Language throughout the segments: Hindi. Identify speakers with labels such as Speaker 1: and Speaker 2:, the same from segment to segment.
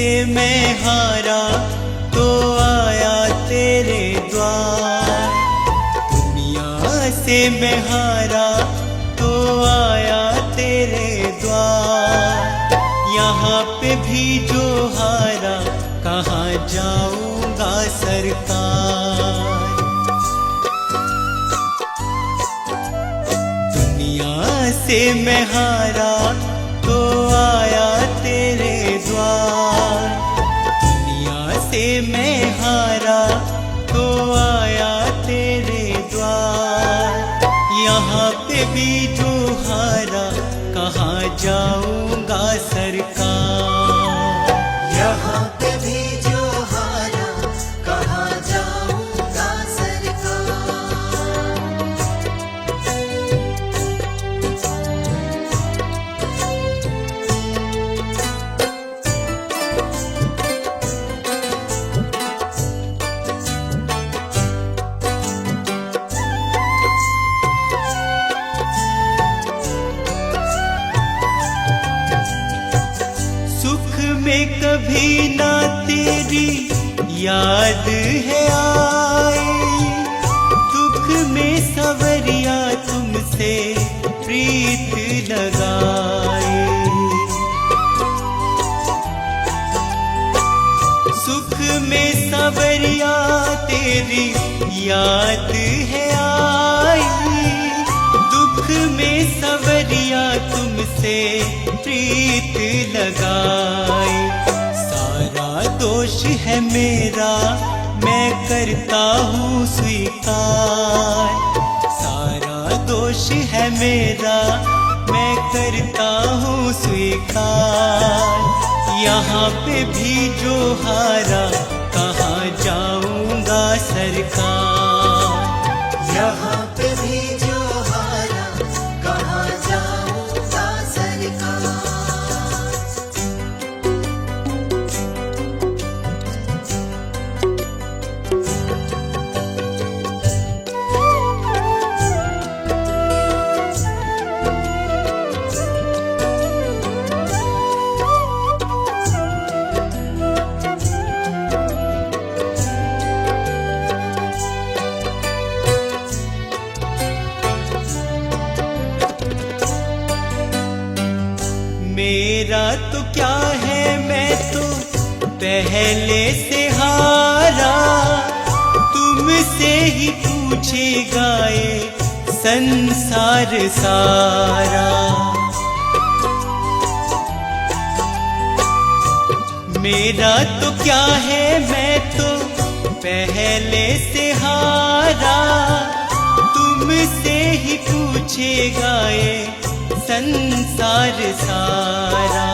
Speaker 1: से मैं हारा तो आया तेरे द्वार। दुनिया से मैं हारा तो आया तेरे द्वार। यहाँ पे भी जो हारा कहाँ जाऊंगा सरकार। दुनिया से मैं हारा तो आया तेरे द्वार। दुनिया से मैं हारा तो आया तेरे द्वार। यहाँ पे भी जो हारा कहाँ जाऊंगा सरकार।
Speaker 2: यहाँ पे भी जो हारा कहाँ जाऊंगा सरकार।
Speaker 1: सुख में कभी ना तेरी याद है आई। दुख में सवरिया तुमसे प्रीत लगाए। सुख में सवरिया तेरी याद है आई। दुख में सवरिया तुमसे प्रीत लगाए। सारा दोष है मेरा मैं करता हूँ स्वीकार। सारा दोष है मेरा मैं करता हूँ स्वीकार। यहाँ पे भी जो हारा कहाँ जाऊंगा सरकार।
Speaker 2: यहाँ पे भी जो हारा कहाँ जाऊंगा सरकार।
Speaker 1: मेरा तो क्या है मैं तो पहले से हारा। तुमसे ही पूछेगा ये संसार सारा। मेरा तो क्या है मैं तो पहले से हारा। तुमसे ही पूछेगा ये संसार सारा।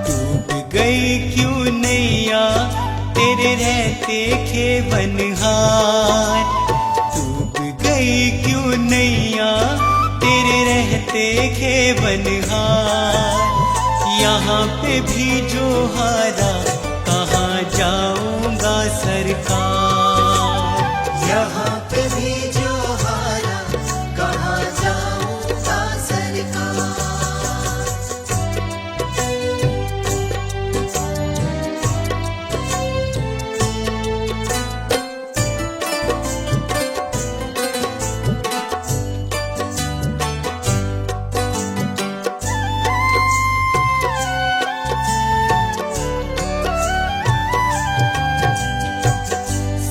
Speaker 1: डूब गई क्यों नैया तेरे रहते खेवनहार। डूब गई क्यों नैया तेरे रहते खेवनहार। यहाँ पे भी जो हारा कहाँ जाऊंगा सरकार।
Speaker 2: यहाँ पे भी जो हारा कहाँ जाऊंगा सरकार।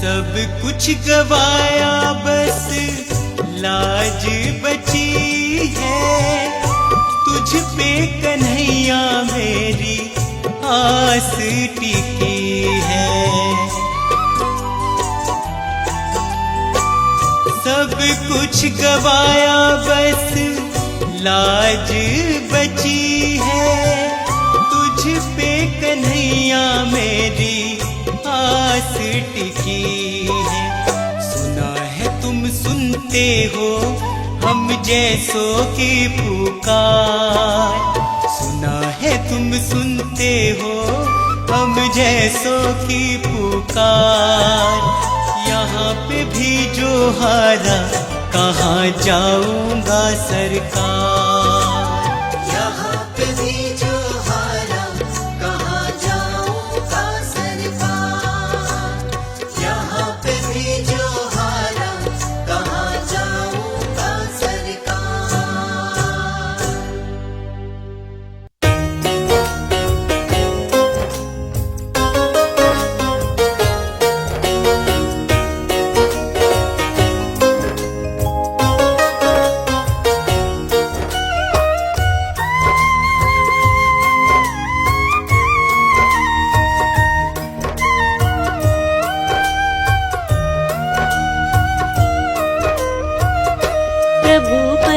Speaker 1: सब कुछ गवाया बस लाज बची है। तुझ पे कन्हैया मेरी आस टिकी है। सब कुछ गवाया बस लाज बची है। तुझ पे कन्हैया मेरी आस टिकी है। सुना है तुम सुनते हो हम जैसों की पुकार। सुना है तुम सुनते हो हम जैसों की पुकार। यहाँ पे भी जो हारा कहाँ जाऊंगा सरकार।
Speaker 2: यहाँ पे भी जो हारा कहाँ जाऊंगा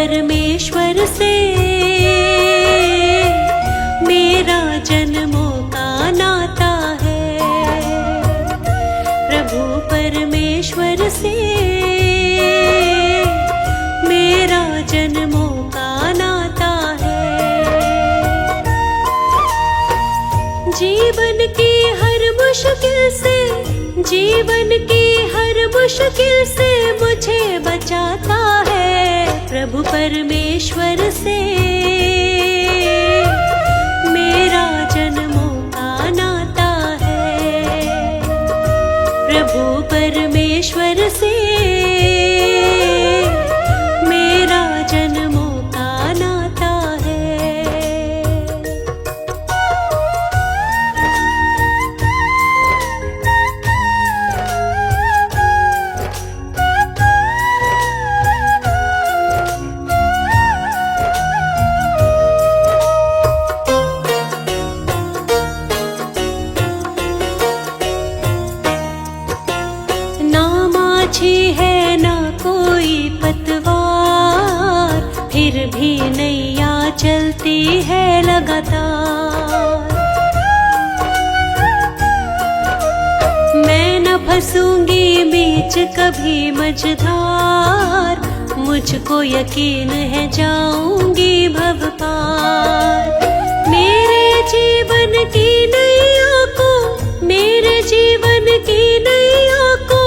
Speaker 3: परमेश्वर से मेरा जन्मों का नाता है। प्रभु परमेश्वर से मेरा जन्मों का नाता है। जीवन की हर मुश्किल से, जीवन की हर मुश्किल से मुझे बचाता है। प्रभु परमेश्वर से मेरा जन्मों का नाता है। प्रभु परमेश्वर से मेरा जन्मों का नाता है। माछी है ना कोई पतवार, फिर भी नैया चलती है लगातार। मैं न फंसूंगी बीच कभी मझधार, मुझको यकीन है जाऊंगी भव पार। मेरे जीवन की नैया को, मेरे जीवन की नैया को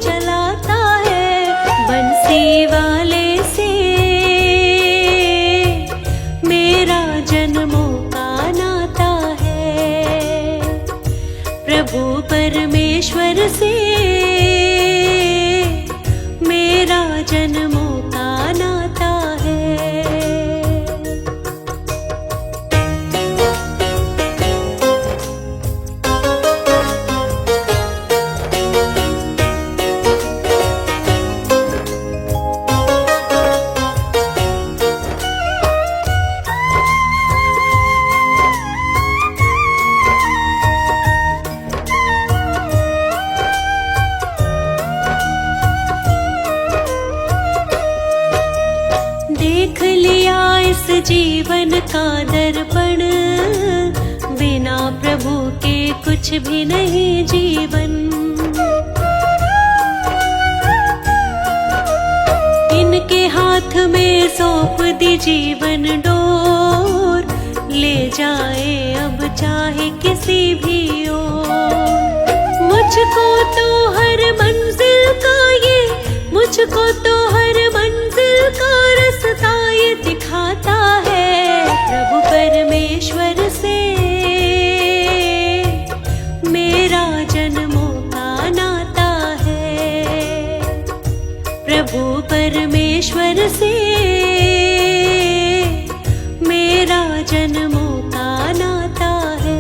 Speaker 3: चलाता है बंसी वाले से मेरा जन्मों का नाता है। प्रभु परमेश्वर से मेरा जन्मों का नाता है। देख लिया इस जीवन का दर्पण, बिना प्रभु के कुछ भी नहीं जीवन। इनके हाथ में सौंप दी जीवन डोर, ले जाए अब चाहे किसी भी ओर। मुझको तो हर मंजिल का ये, मुझको तो हर मंजिल का रास्ता ये दिखाता है। प्रभु परमेश्वर से मेरा जन्मों का नाता है। प्रभु परमेश्वर से मेरा जन्मों का नाता है।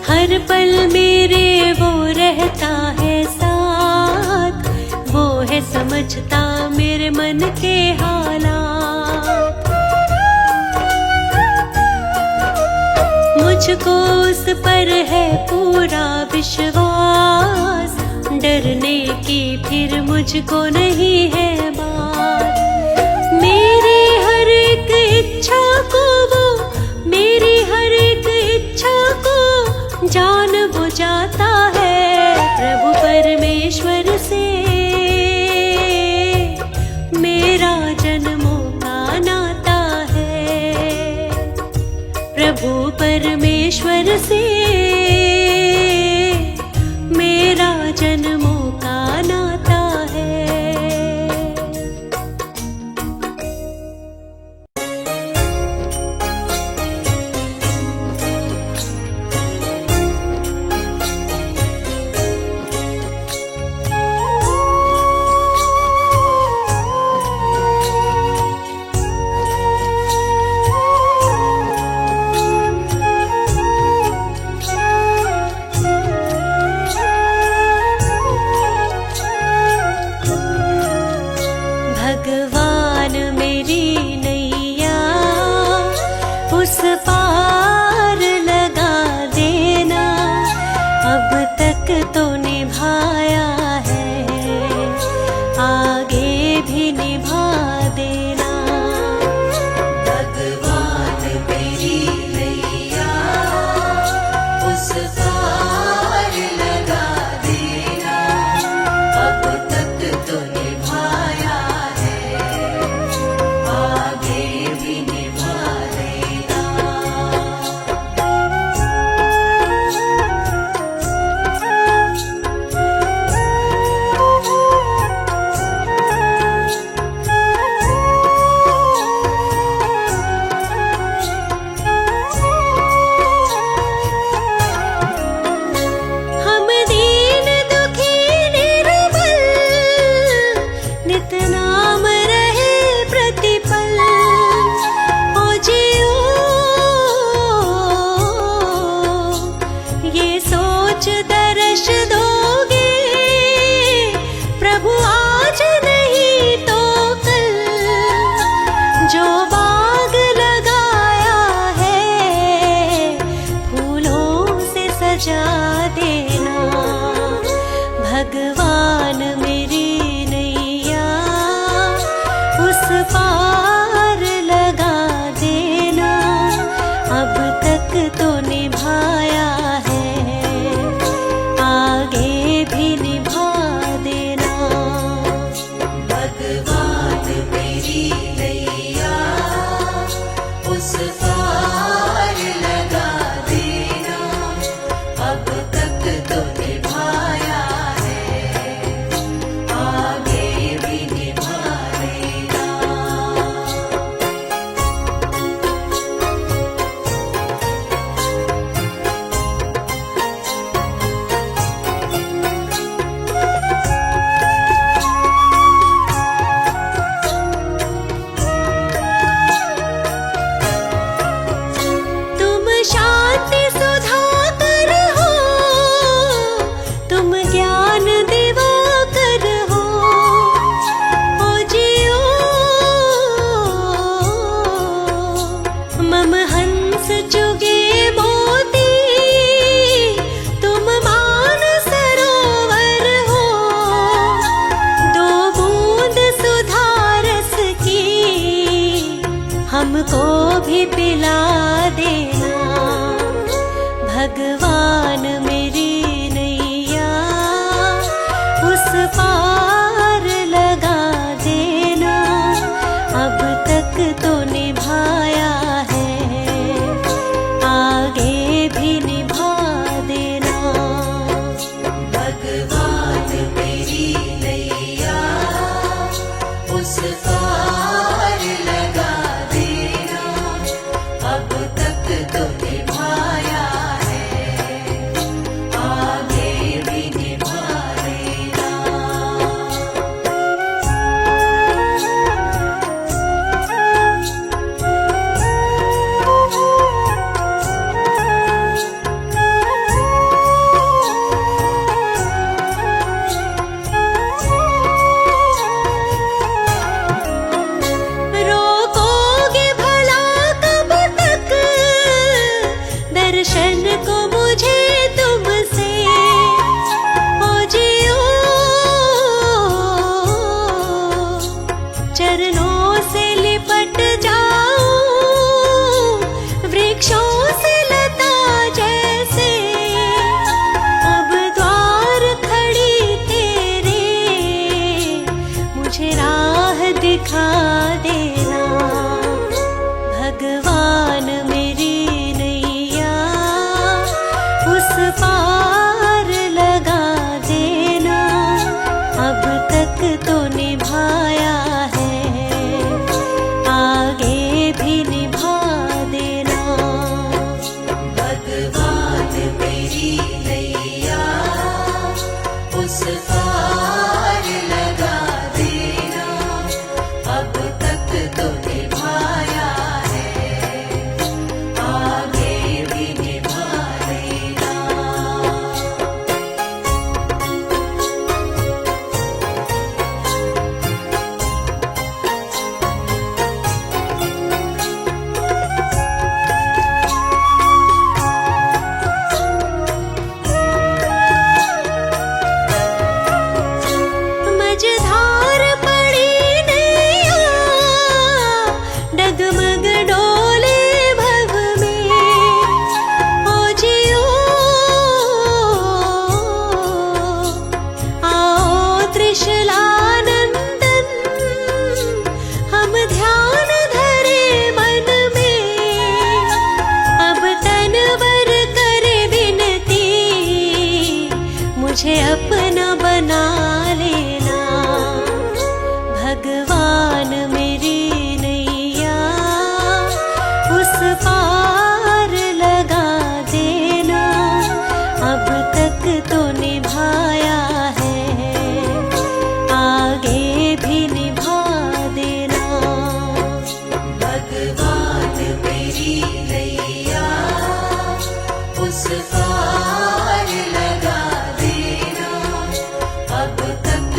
Speaker 3: हर पल मेरे वो रहता है साथ, वो है समझता मेरे मन के हालात। मुझको उस पर है पूरा विश्वास, डरने की फिर मुझको नहीं है बात। मेरी हर एक इच्छा को वो, मेरी हर एक इच्छा को जान बुझाता है। प्रभु परमेश्वर से मेरा जन्मों का नाता है। प्रभु परमेश्वर से मेरा जन्मों का नाता है।
Speaker 2: तो निभाया है, आगे भी निभाएगा।
Speaker 3: तुम शांति सुधाकर हो, तुम ज्ञान दिवाकर हो, ओ जियो मम हंस चुगे मोती, तुम मान सरोवर हो, दो बूंद सुधा रस की हमको भी पिला देना। भगवान मेरी नैया उस पार लगा देना, अब तक तो निभाया है, आगे भी निभा देना।
Speaker 2: भगवान मेरी नैया उस पार लगा देना, अब तक तो निभाया है, आगे भी निभाएगा।
Speaker 3: रोकोगे भला कब तक दर्शन को मुझे तुमसे, ओ जियो चरणों से लिपट जाऊं, वृक्षों से लता जैसे, अब द्वार खड़ी तेरे, मुझे राह दिखा देना। भगवान मेरी नैया उस पार लगा देना, अब तक तो निभाया है, आगे भी निभा देना।
Speaker 2: भगवान मेरी नैया उस पार लगा देना, अब तक तो निभाया है, आगे भी निभाएगा।
Speaker 3: मझधार पड़ी नैया, डगमग डोले भव में, ओ जियो आओ त्रिशलानंदन, हम ध्यान धरे मन में, अब तनवर करे विनती, मुझे अपना बना लेना। भगवान मेरी नैया उस पार लगा देना, अब तक तो निभाया है, आगे भी निभा देना।
Speaker 2: भगवान मेरी नैया उस पार लगा देना, अब तक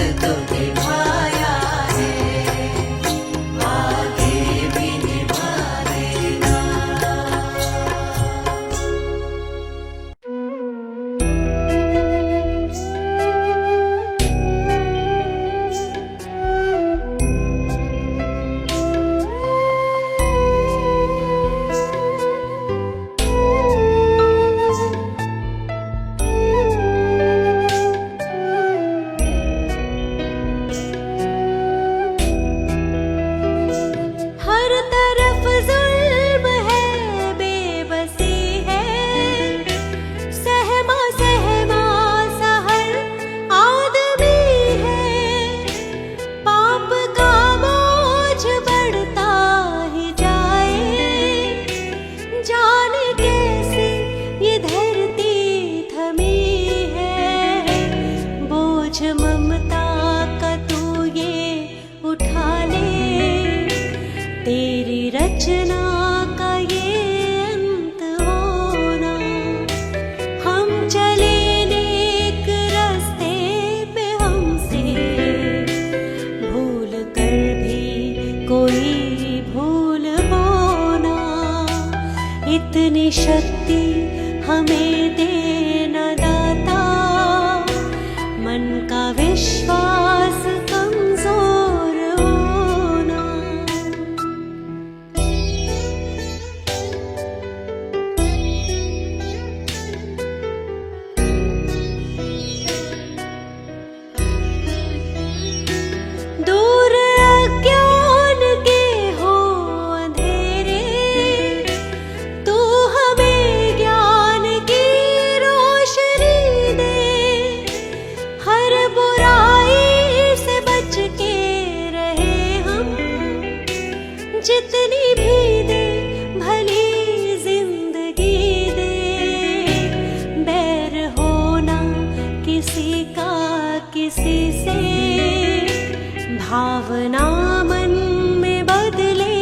Speaker 3: भावना मन में बदले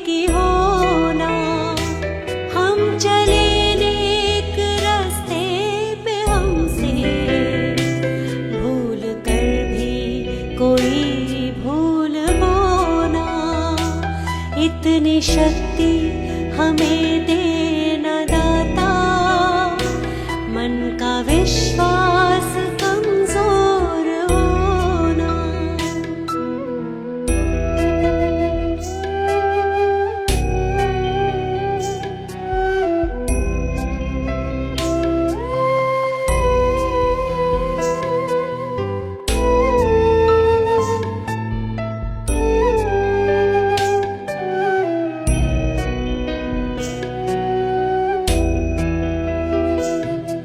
Speaker 3: की होना। हम चले नेक रास्ते पे, हमसे भूल कर भी कोई भूल होना। इतनी शक्ति हमें देना दाता, मन का विश्वास कमजोर होना।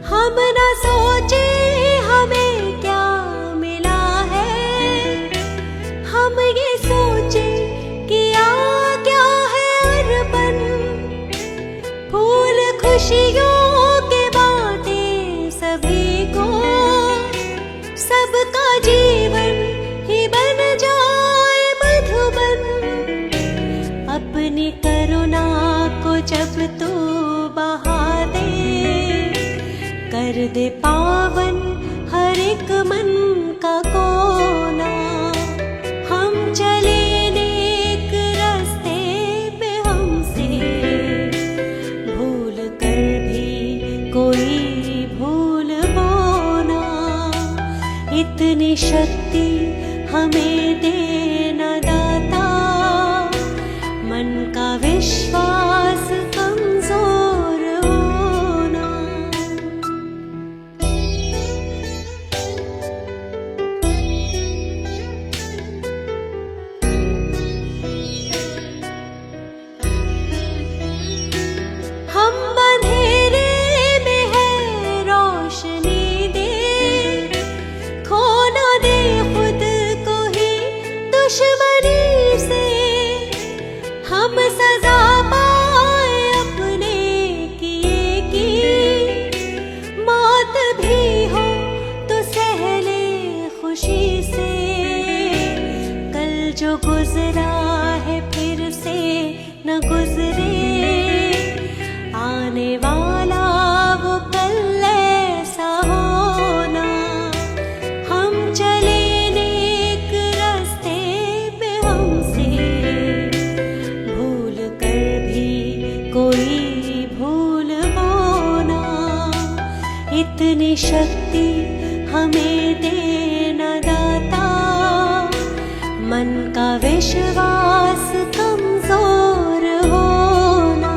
Speaker 3: हम न सोचे हमें क्या मिला है, हम ये सोचे किया क्या है अर्पण। फूल खुशियों के बांटे सभी को, सबका जीवन ही बन जाए मधुबन। अपनी करुणा को जब तू बहा दे, कर दे पावन हर एक मन का कोना। हम चले नेक रास्ते पे, हमसे भूल कर भी कोई भूल होना। इतनी शक्ति हमें देना दाता, मन का विश्वास कमजोर होना। हम अंधेरे में है रोशनी दे, खो ना दे खुद को ही दुश्मनी से। हम सजा पाए अपने किए की, मौत भी हो तो सह ले खुशी से। कल जो गुजरा है फिर से न गुजरे, आने वाला वो कल ऐसा होना। हम चले नेक रास्ते पे, हमसे भूल कर भी कोई भूल होना। इतनी शक्ति हमें देना दाता, मन का विश्वास कमजोर होना।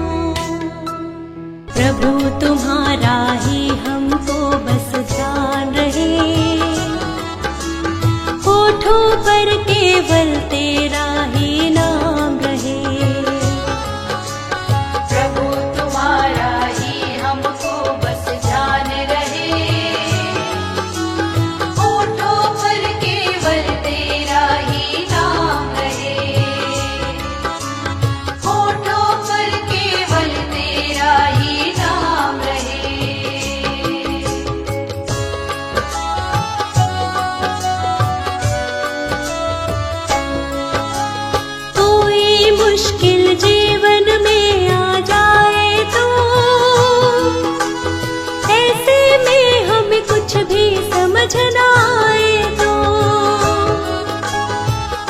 Speaker 3: प्रभु तुम्हारा ही हमको बस ध्यान रहे, होठों पर केवल तेरा ही नाम रहे।
Speaker 2: प्रभु तुम्हारा ही हमको बस ध्यान रहे, होठों पर केवल तेरा ही नाम रहे। होठों पर केवल तेरा ही नाम रहे।
Speaker 3: कोई मुश्किल जीवन में आ जाए तो, ऐसे में हमें कुछ भी समझ ना आए तो।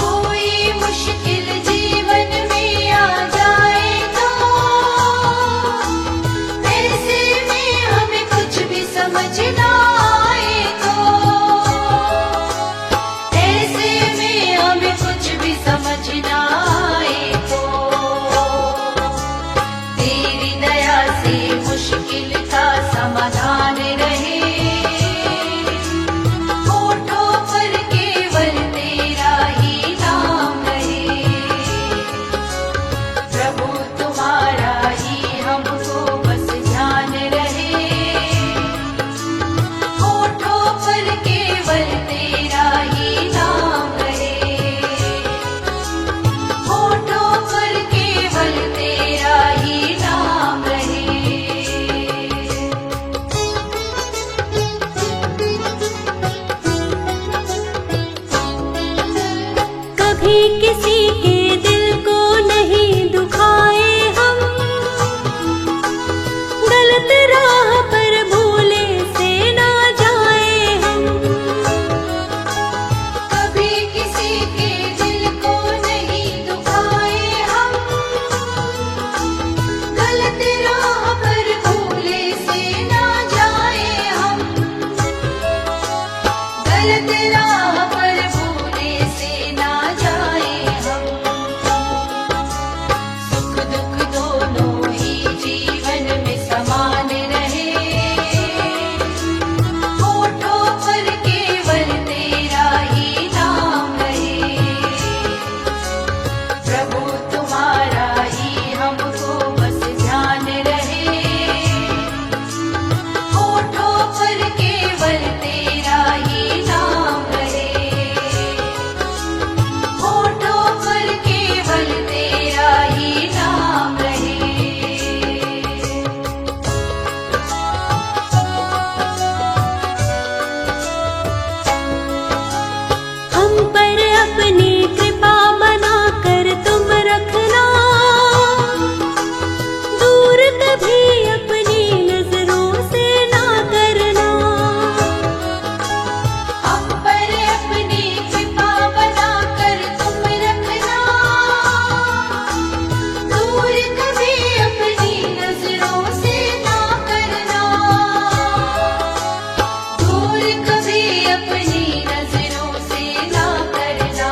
Speaker 2: कोई मुश्किल जीवन में आ जाए तो, ऐसे में हमें कुछ भी समझ ना आए तो। ऐसे में हमें कुछ भी समझ ना आए तो, तेरी दया से मुश्किल का समाधान रहे।
Speaker 3: कभी किसी के दिल को नहीं दुखाए हम, गलत राह पर भूले से ना जाए हम।
Speaker 2: कभी किसी के दिल को नहीं दुखाए हम, गलत राह पर भूले से ना जाए हम, गलत राह पर भूले से ना जाए हम। सुख दुख दोनों ही जीवन में समान रहे, होठों पर केवल तेरा ही नाम रहे। प्रभु तुम्हारा ही हमको बस ध्यान रहे, होठों पर केवल तेरा ही नाम रहे, होठों पर केवल तेरा ही नाम रहे।
Speaker 3: हम पर अपनी कृपा बनाकर तुम रखना, दूर कभी अपनी नजरों से ना करना।
Speaker 2: हम पर अपनी कृपा बनाकर तुम रखना, दूर कभी अपनी नजरों से ना करना, दूर कभी अपनी नजरों से ना करना।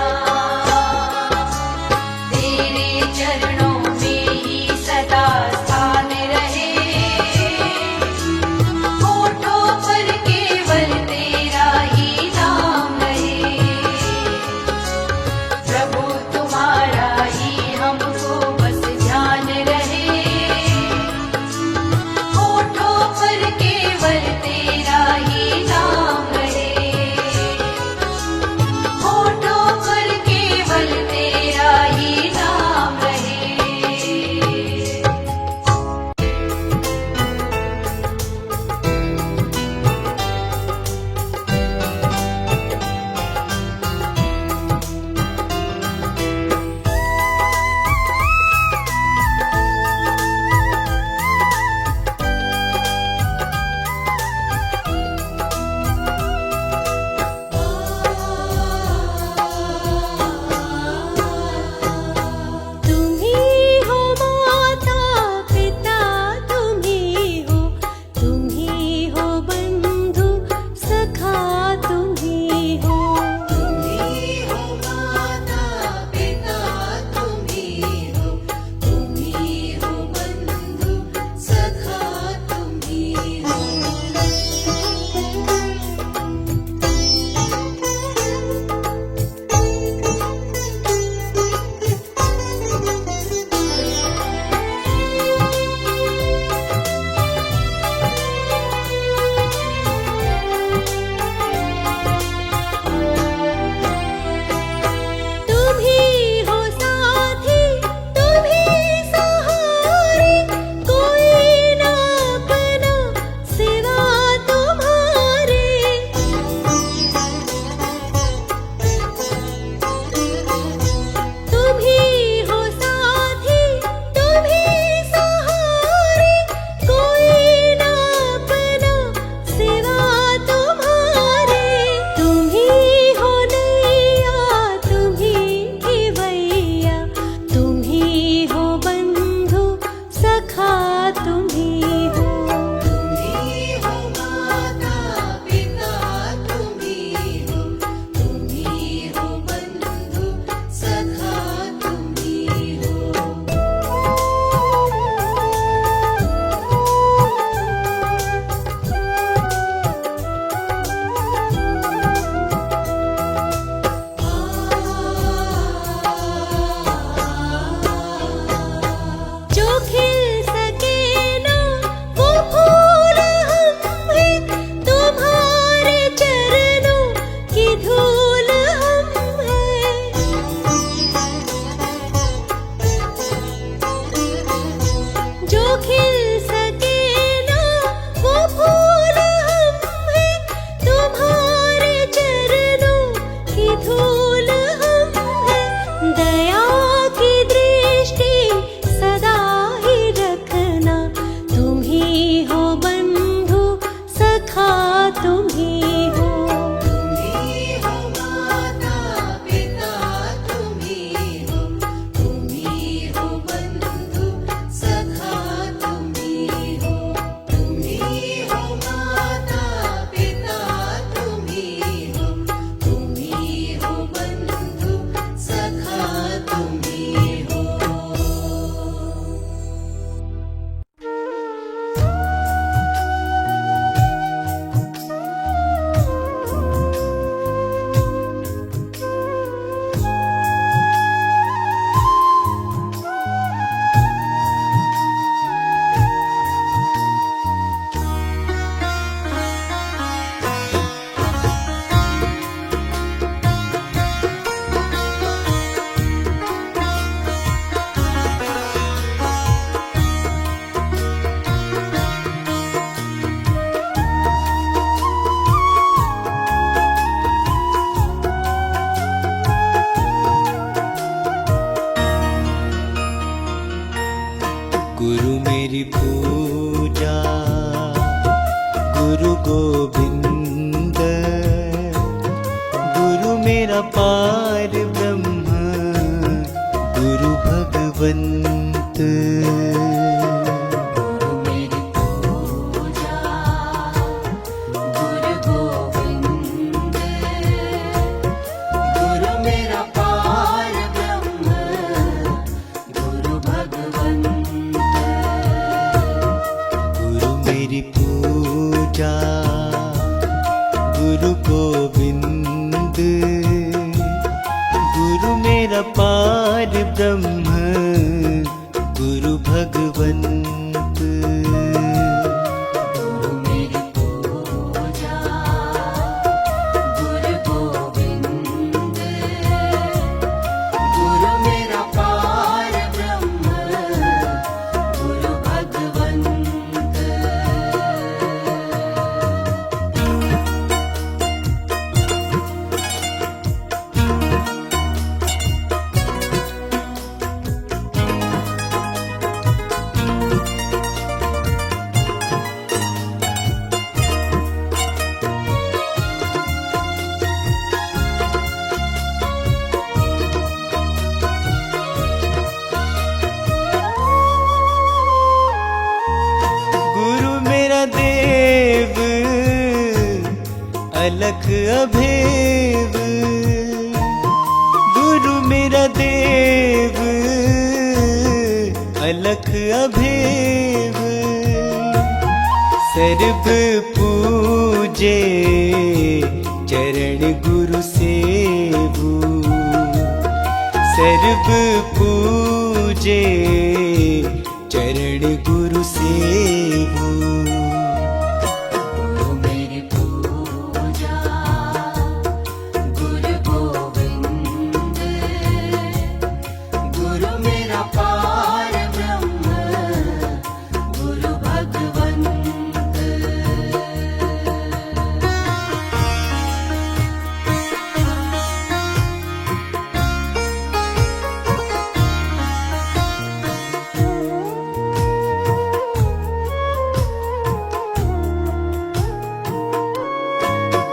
Speaker 1: मेरा पार ब्रह्म गुरु भगवंत।
Speaker 2: गुरु मेरी पूजा गुरु गोविंद। गुरु मेरा पार ब्रह्म गुरु भगवंत।
Speaker 1: गुरु मेरी पूजा गुरु गोविंद। गुरु मेरा पार ब्रह्म गुरु भगवंत।
Speaker 2: गुरु मेरी पूजा गुरु गोविंद। गुरु मेरा पार ब्रह्म गुरु भगवंत।
Speaker 1: गुरु मेरा देव अलख अभेव। गुरु मेरा देव अलख अभेव। सर्व पूजे चरण गुरु सेवु। सर्व पूजे चरण गुरु सेवु।
Speaker 2: गुरु मेरी पूजा गुरु गोविंद। गुरु मेरा पार ब्रह्म गुरु भगवंत।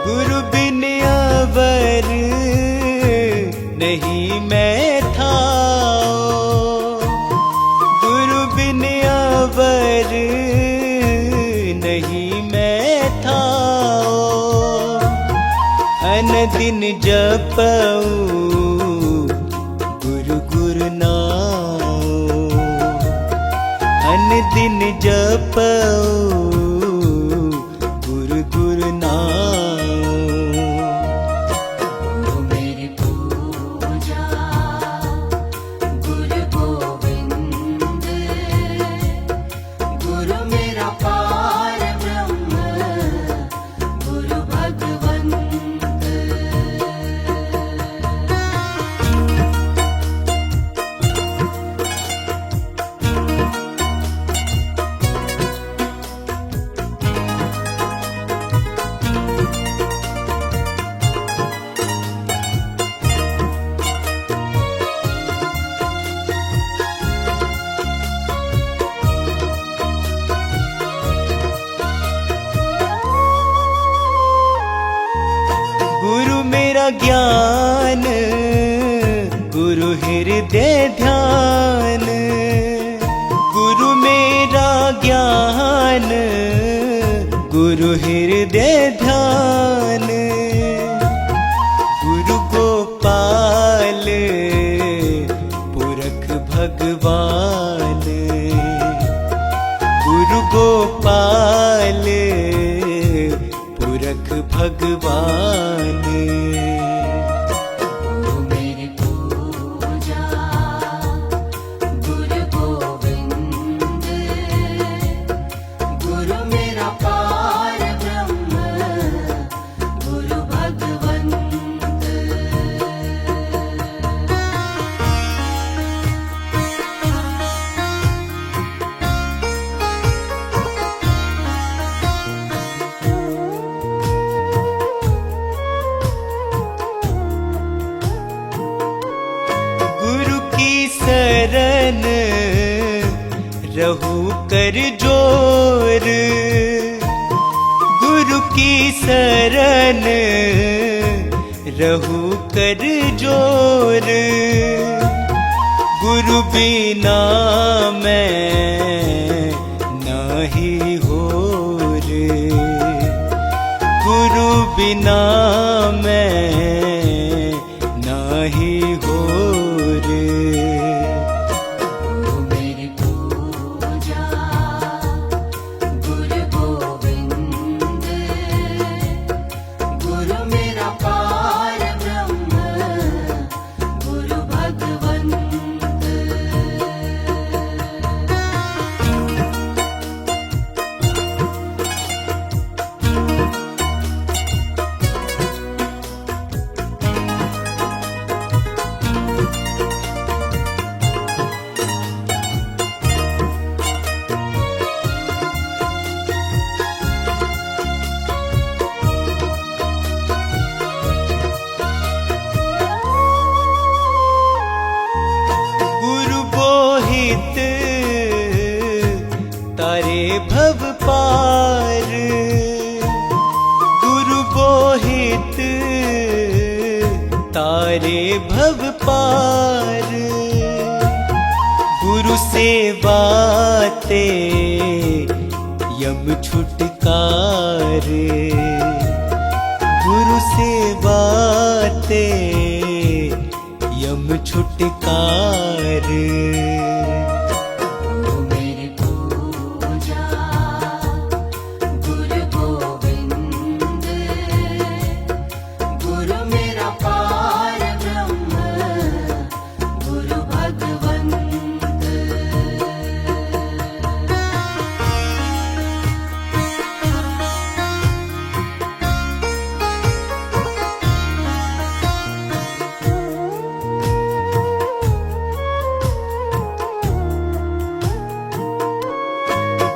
Speaker 1: गुरु बिन अवर नहीं मैं थाओ। गुरु बिन अवर नहीं मैं थाओ। अनदिन जपऊं गुरु गुरु नाम। अनदिन जपऊं गुरु गुरु नाम।
Speaker 2: गुरु मेरी पूजा गुरु गोविंद। गुरु मेरा पार ब्रह्म गुरु भगवंत।
Speaker 1: गुरु मेरा ज्ञान गुरु हृदय ध्यान। गुरु मेरा ज्ञान गुरु हृदय ध्यान। गुरु गोपाल पुरख भगवान। गुरु गोपाल पुरख भगवान।
Speaker 2: गुरु मेरी पूजा गुरु गोविंद। गुरु मेरा पार ब्रह्म गुरु भगवंत।
Speaker 1: शरण रहू कर जोर। गुरु की शरण रहू कर जोर, गुरु बिना मैं नहीं होर, गुरु बिना मैं नहीं होर।
Speaker 2: गुरु मेरी पूजा गुरु गोविंद, गुरु मेरा पार ब्रह्म गुरु भगवंत।
Speaker 1: गुरु बोहित तारे भव पार, गुरु बोहित तारे भव पार, गुरु सेवाते यम छुटकार, गुरु सेवाते यम छुटकार।
Speaker 2: गुरु मेरी पूजा गुरु गोविंद, गुरु मेरा पार ब्रह्म गुरु भगवंत।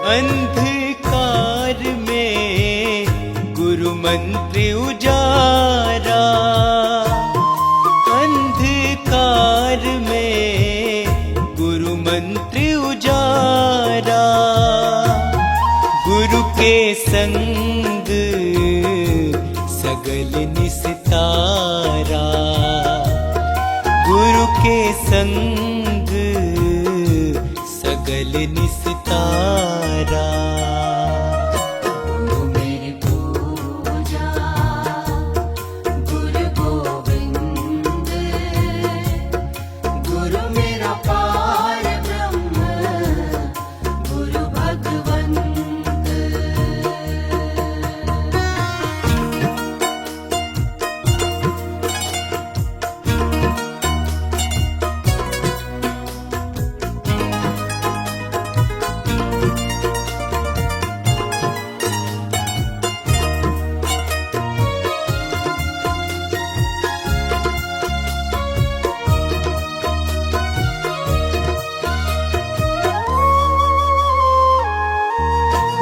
Speaker 1: अंधकार में गुरु मंत्र उजारा, अंधकार में गुरु मंत्र उजारा, गुरु के संग सगल निस्तारा, गुरु के संग सगल निस्तारा।
Speaker 2: गुरु मेरी पूजा गुरु गोविंद, गुरु मेरा पार ब्रह्म गुरु भगवंत।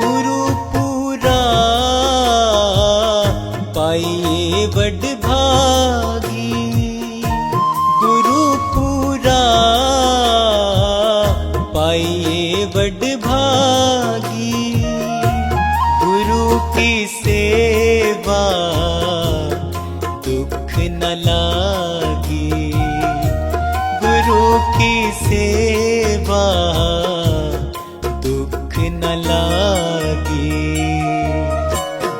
Speaker 1: गुरु पूरा पाइए बड़ भागी, गुरु पूरा पाइए बड़ भागी, गुरु की सेवा दुख न लागी, गुरु की सेवा दुख न लागी।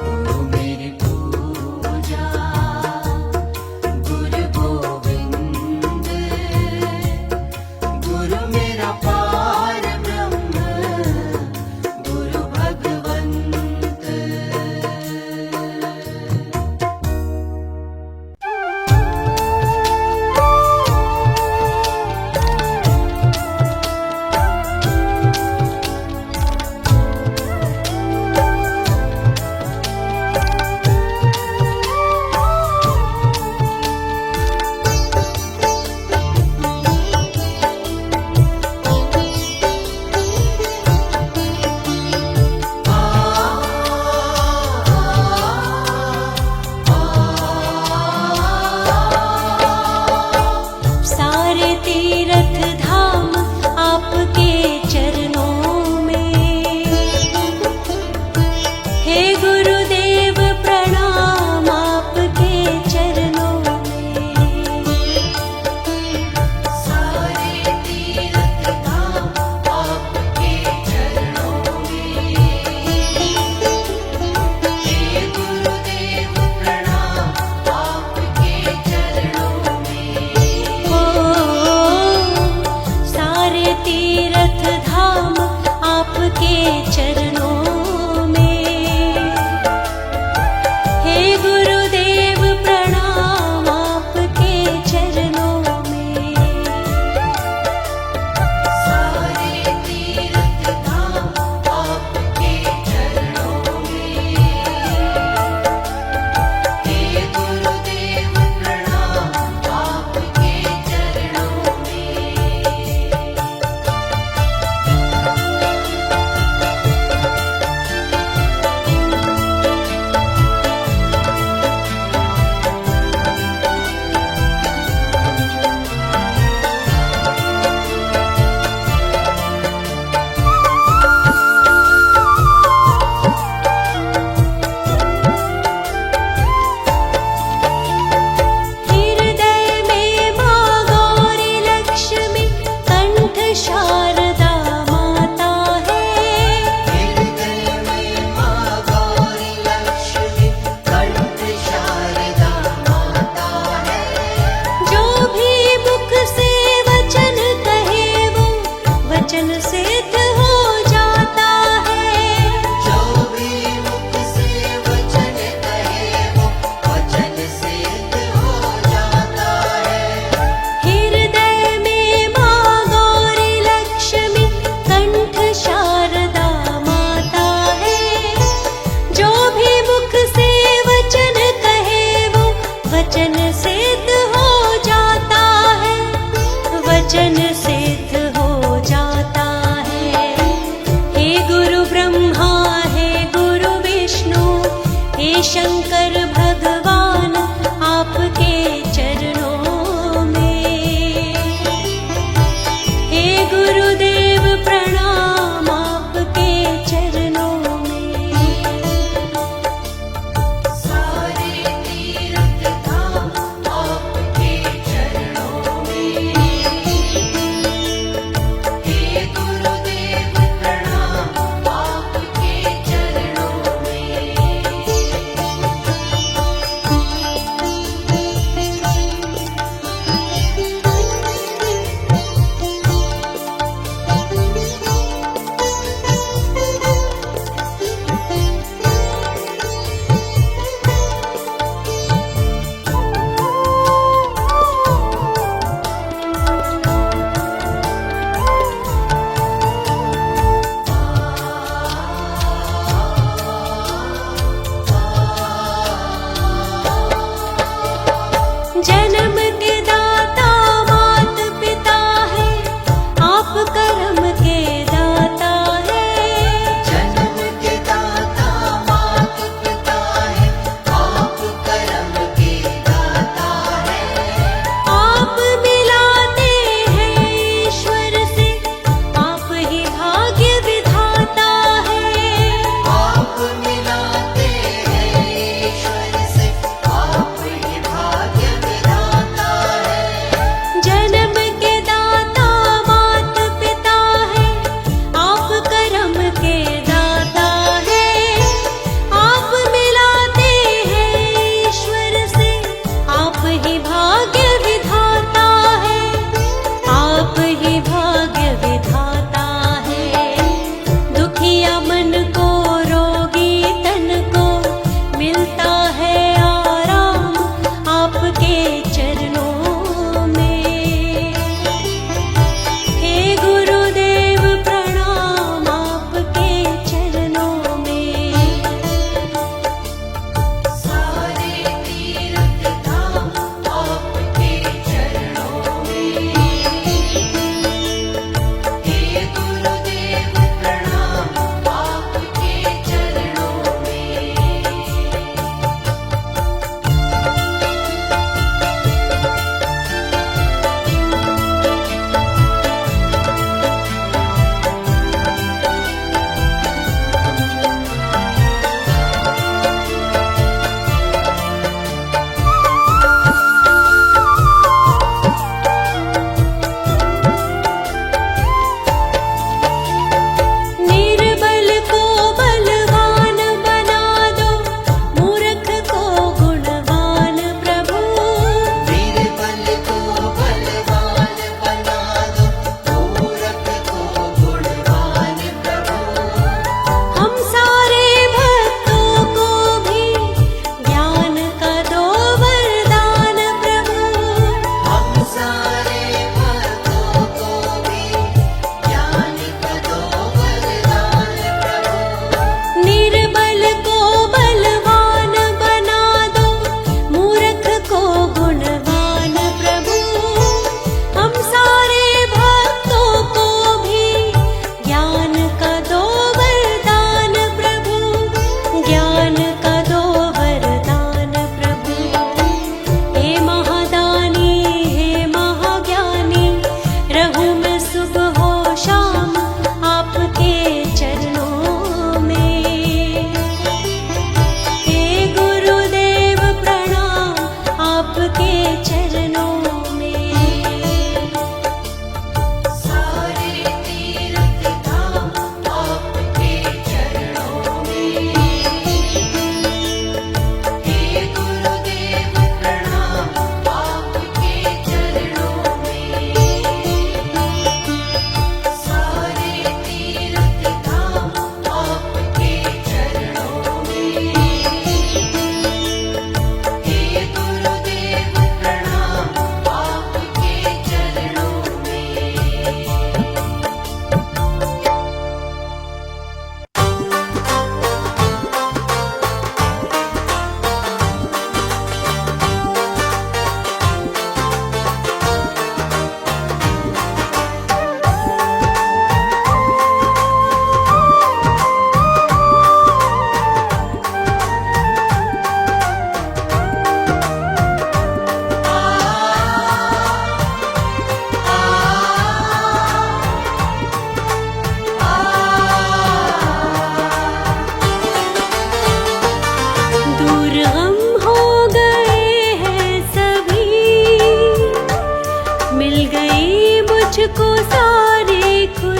Speaker 2: गुरु मेरी पूजा गुरु गोविंद, गुरु मेरा पार ब्रह्म गुरु भगवंत।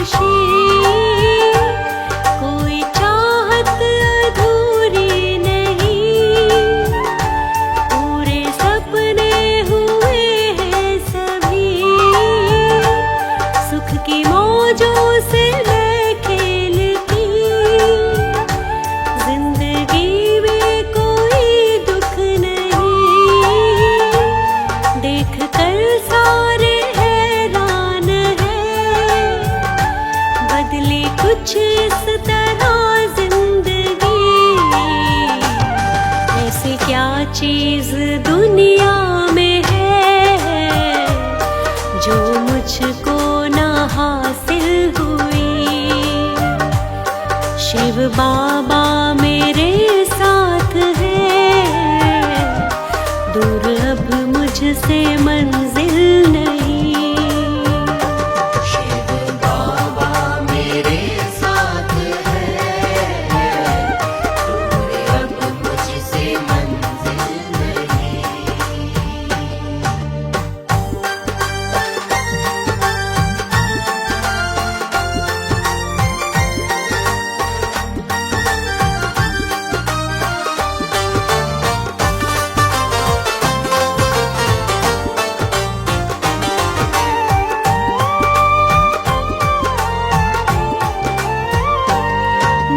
Speaker 3: खुशी, कोई चाहत अधूरी नहीं, पूरे सपने हुए हैं सभी, सुख की मौजों से मैं खेलती, जिंदगी में कोई दुख नहीं, देख कर सारे हैरान हैं, बदले कुछ इस तरह जिंदगी, ऐसी क्या चीज दुनिया में है जो मुझको ना हासिल हुई। शिव बाबा मेरे साथ है, दूर अब मुझसे मंजिल नहीं।
Speaker 1: शिव बाबा मेरे साथ है, दूर अब मुझसे मंजिल नहीं।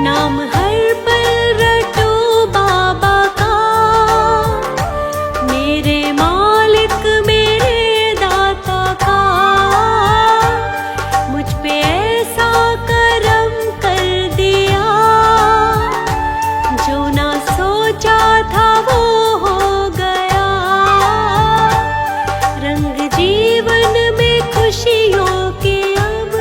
Speaker 3: नाम हर पल रटो बाबा का, मेरे मालिक मेरे दाता का, मुझ पे ऐसा करम कर दिया, जो ना सोचा था वो हो गया, रंग जीवन में खुशियों के अब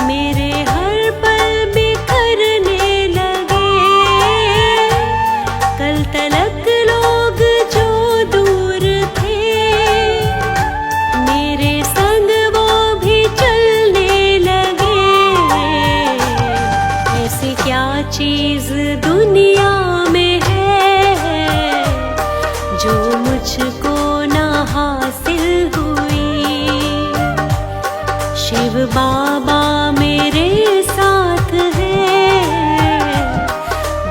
Speaker 3: मेरे हर पल बिखरने लगे, कल तलक लोग जो दूर थे, मेरे संग वो भी चलने लगे, ऐसी क्या चीज दुनिया में है जो मुझको ना हासिल हुई। शिव बाबा मेरे साथ है,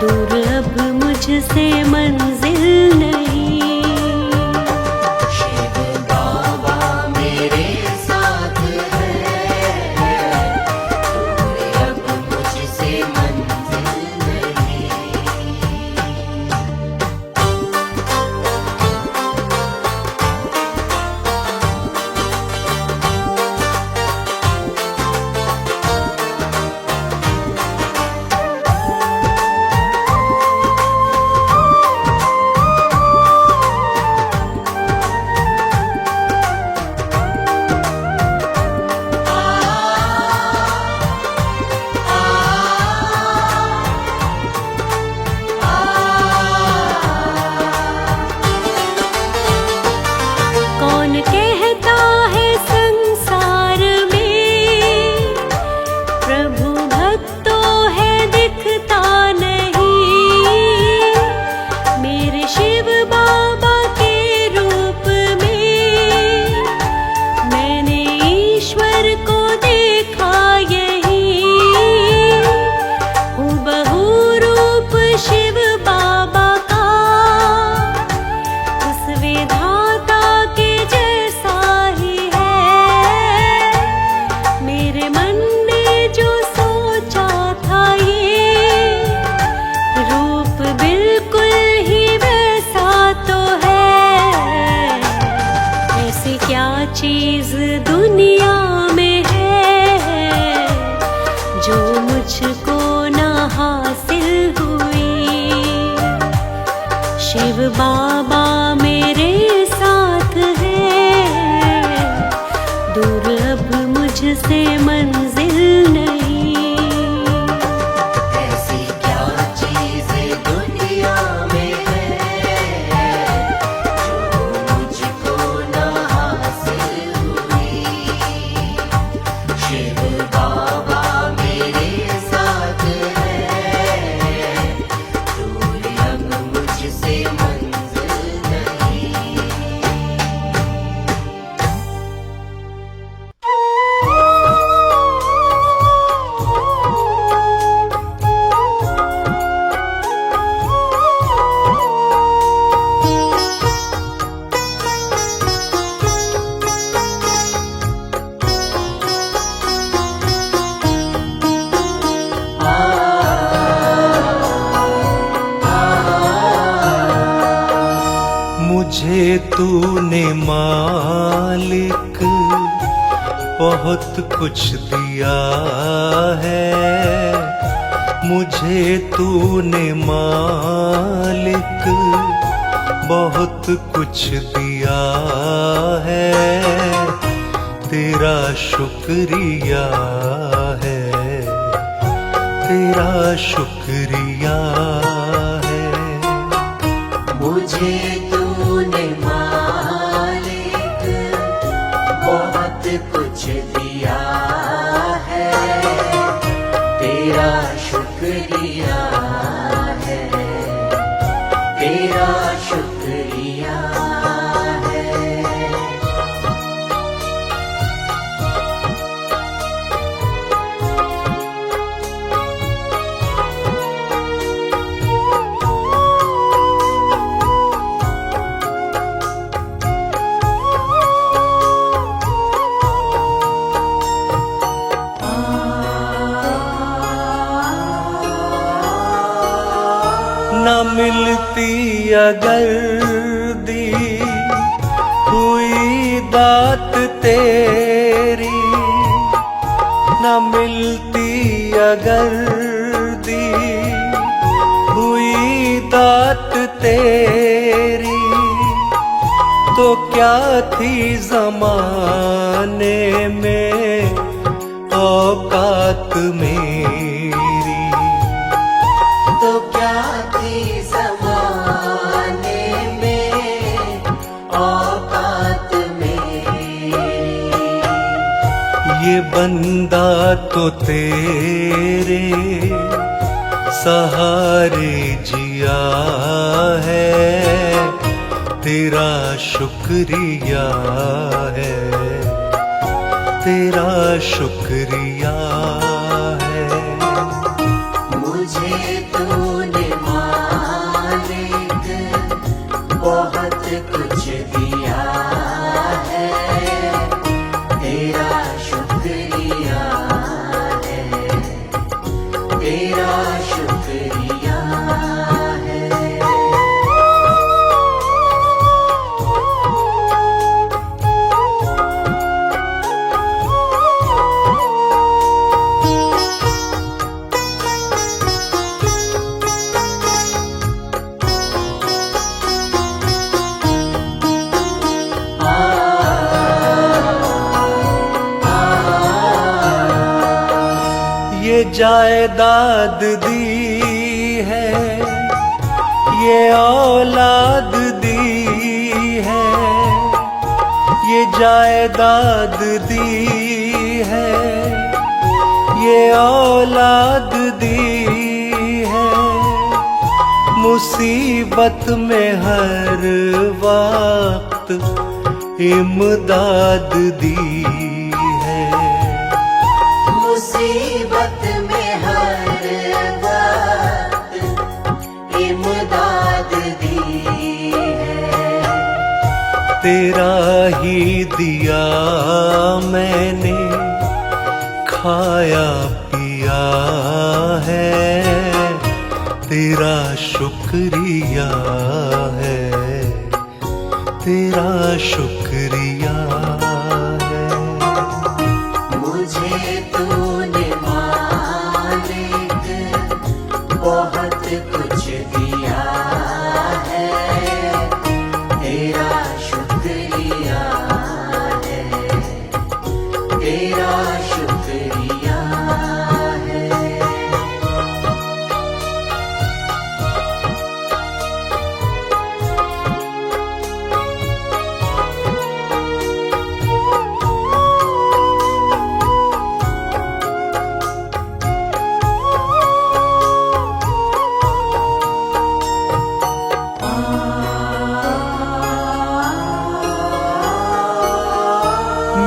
Speaker 3: दूर अब मुझसे मंजिल नहीं।
Speaker 1: शिव बाबा मेरे साथ है, दूर अब मुझसे मंजिल नहीं।
Speaker 3: कौन कहता है संसार में प्रभु भक्तों है दिखता नहीं, मेरे शिव बाबा के रूप में मैंने ईश्वर को देखा यही, हूबहू रूप शिव बाबा का, उस विधाता के जैसा ही है, मेरे मन ने जो सोचा था ये रूप बिल्कुल ही वैसा तो है, ऐसी क्या चीज दुनिया में है जो मुझको ना हासिल हुई। शिव बाबा मेरे साथ है, दूर अब मुझसे मंजिल नहीं।
Speaker 1: ऐसी क्या चीज दुनिया में है जो मुझको ना हासिल हुई। शिव बाबा मेरे साथ है, दूर अब मुझसे मंजिल नहीं। मुझे तूने मालिक बहुत कुछ दिया है, मुझे तूने मालिक बहुत कुछ दिया है, तेरा शुक्रिया है, तेरा शुक्रिया है।
Speaker 4: मुझे तूने मालिक बहुत कुछ दिया है, तेरा शुक्रिया है, तेरा शुक्रिया है।
Speaker 1: न मिलती अगर दी हुई दात तेरी, न मिलती अगर दी हुई दात तेरी, तो क्या थी ज़माने में औकात मेरी,
Speaker 4: तो क्या थी ज़माने में औकात मेरी।
Speaker 1: ये बंदा तो तेरे सहारे जिया है, तेरा शुक्रिया है, तेरा शुक्रिया है।
Speaker 4: मुझे तूने मालिक बहुत कुछ दिया है, तेरा शुक्रिया है, तेरा शुक्रिया है।
Speaker 1: ये जायदाद दी है, ये औलाद दी है, ये जायदाद दी है, ये औलाद दी है, मुसीबत में हर वक्त इमदाद दी है,
Speaker 4: मुसीबत में हर वक्त इमदाद दी है।
Speaker 1: तेरा ही दिया मैंने खाया पिया है, तेरा शुक्रिया है, तेरा शुक्रिया है।
Speaker 4: मुझे तूने मालिक बहुत कुछ दिया है, तेरा शुक्रिया है, तेरा शुक्रिया है।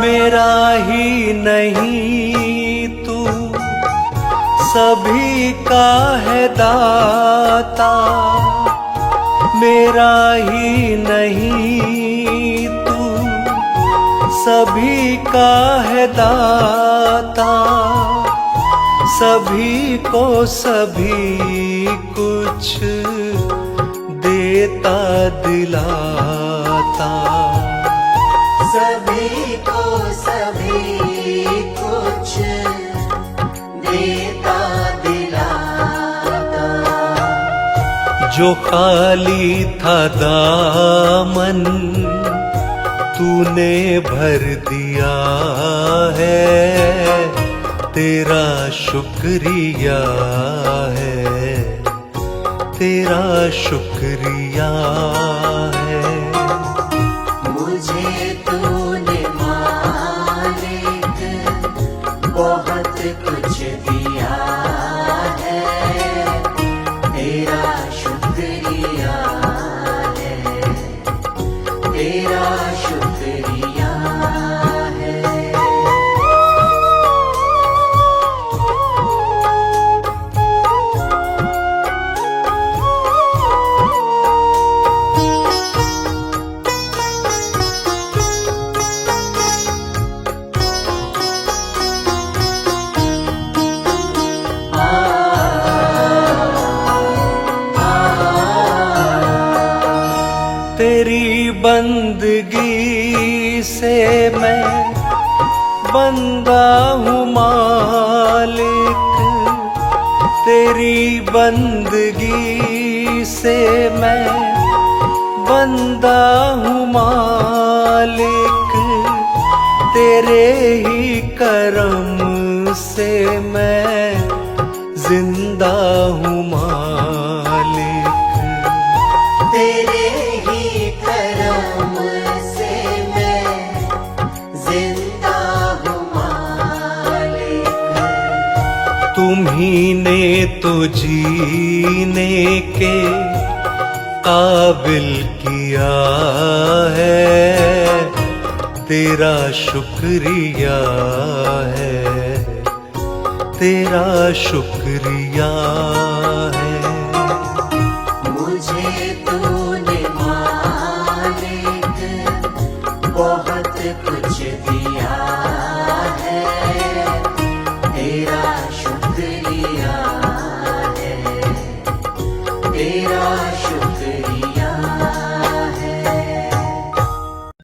Speaker 1: मेरा ही नहीं तू सभी का है दाता, मेरा ही नहीं तू सभी का है दाता, सभी को सभी कुछ देता दिलाता।
Speaker 4: सभी को सभी कुछ देता दिलाता।
Speaker 1: जो खाली था दामन तूने भर दिया है, तेरा शुक्रिया है, तेरा शुक्रिया है।
Speaker 4: मुझे तूने मालिक बहुत कुछ दिया है, तेरा शुक्रिया है, तेरा शुक्रिया है।
Speaker 1: तेरी बंदगी से मैं बंदा हूँ मालिक, तेरी बंदगी से मैं बंदा हूँ मालिक, तेरे ही करम से मैं जिंदा हूँ मालिक।
Speaker 4: तेरे ही करम से मैं जिंदा हूँ मालिक।
Speaker 1: तुम्ही ने तो जीने के काबिल किया है, तेरा शुक्रिया है, तेरा शुक्रिया है।